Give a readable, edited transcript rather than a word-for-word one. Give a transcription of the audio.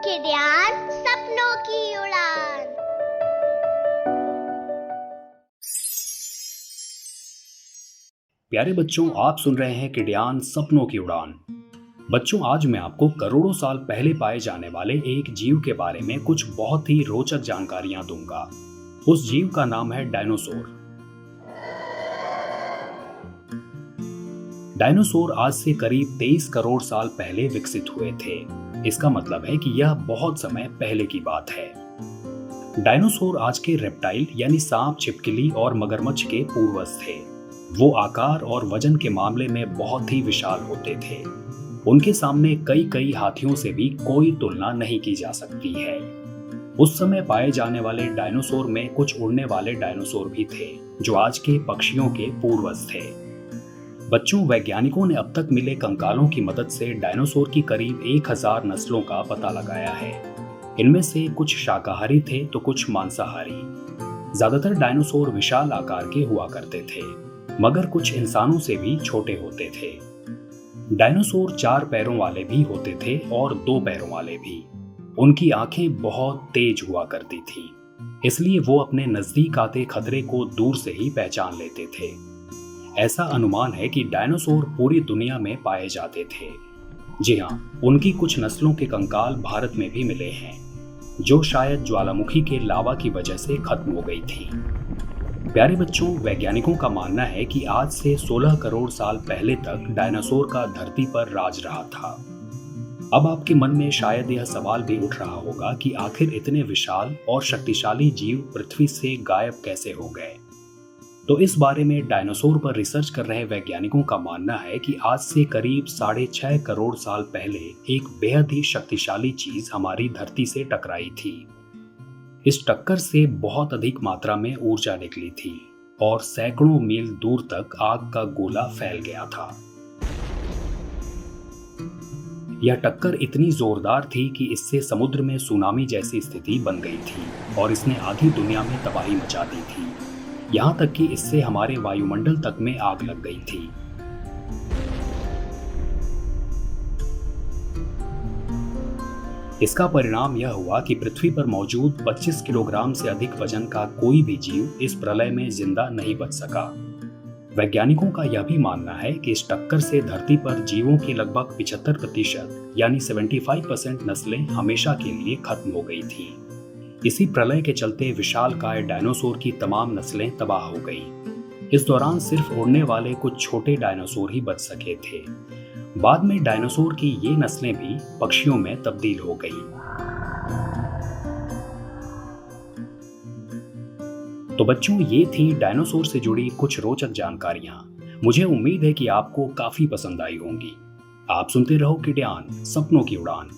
किडियान सपनों की उड़ान। प्यारे बच्चों, आप सुन रहे हैं किडियान सपनों की उड़ान। बच्चों, आज मैं आपको करोड़ों साल पहले पाए जाने वाले एक जीव के बारे में कुछ बहुत ही रोचक जानकारियां दूंगा। उस जीव का नाम है डायनासोर। डायनासोर आज से करीब 23 करोड़ साल पहले विकसित हुए थे। इसका मतलब है कि यह बहुत समय पहले की बात है। डायनासोर आज के रेप्टाइल यानी सांप, छिपकली और मगरमच्छ के पूर्वज थे। वो आकार और वजन के मामले में बहुत ही विशाल होते थे। उनके सामने कई हाथियों से भी कोई तुलना नहीं की जा सकती है। उस समय पाए जाने वाले डायनासोर में कुछ उड़ने वाले डायनासोर भी थे, जो आज के पक्षियों के पूर्वज थे। बच्चों, वैज्ञानिकों ने अब तक मिले कंकालों की मदद से डायनासोर की करीब 1000 नस्लों का पता लगाया है। इनमें से कुछ शाकाहारी थे तो कुछ मांसाहारी। ज्यादातर डायनासोर विशाल आकार के हुआ करते थे, मगर कुछ इंसानों से भी छोटे होते थे। डायनासोर 4 पैरों वाले भी होते थे और 2 पैरों वाले भी। उनकी आंखें बहुत तेज हुआ करती थीं, इसलिए वो अपने नजदीक आते खतरे को दूर से ही पहचान लेते थे। ऐसा अनुमान है कि डायनासोर पूरी दुनिया में पाए जाते थे। जी हाँ, उनकी कुछ नस्लों के कंकाल भारत में भी मिले हैं, जो शायद ज्वालामुखी के लावा की वजह से खत्म हो गई थी। प्यारे बच्चों, वैज्ञानिकों का मानना है कि आज से 16 करोड़ साल पहले तक डायनासोर का धरती पर राज रहा था। अब आपके मन में शायद यह सवाल भी उठ रहा होगा कि आखिर इतने विशाल और शक्तिशाली जीव पृथ्वी से गायब कैसे हो गए। तो इस बारे में डायनासोर पर रिसर्च कर रहे वैज्ञानिकों का मानना है कि आज से करीब 6.5 करोड़ साल पहले एक बेहद ही शक्तिशाली चीज हमारी धरती से टकराई थी। इस टक्कर से बहुत अधिक मात्रा में ऊर्जा निकली थी और सैकड़ों मील दूर तक आग का गोला फैल गया था। यह टक्कर इतनी जोरदार थी कि इससे समुद्र में सुनामी जैसी स्थिति बन गई थी और इसने आधी दुनिया में तबाही मचा दी थी। यहाँ तक कि इससे हमारे वायुमंडल तक में आग लग गई थी। इसका परिणाम यह हुआ कि पृथ्वी पर मौजूद 25 किलोग्राम से अधिक वजन का कोई भी जीव इस प्रलय में जिंदा नहीं बच सका। वैज्ञानिकों का यह भी मानना है कि इस टक्कर से धरती पर जीवों की लगभग 75% यानी 75% नस्लें हमेशा के लिए खत्म हो गई थी। इसी प्रलय के चलते विशालकाय डायनासोर की तमाम नस्लें तबाह हो गईं। इस दौरान सिर्फ उड़ने वाले कुछ छोटे डायनासोर ही बच सके थे। बाद में डायनासोर की ये नस्लें भी पक्षियों में तब्दील हो गई। तो बच्चों, ये थी डायनासोर से जुड़ी कुछ रोचक जानकारियां। मुझे उम्मीद है कि आपको काफी पसंद आई होंगी। आप सुनते रहो किडियान सपनों की उड़ान।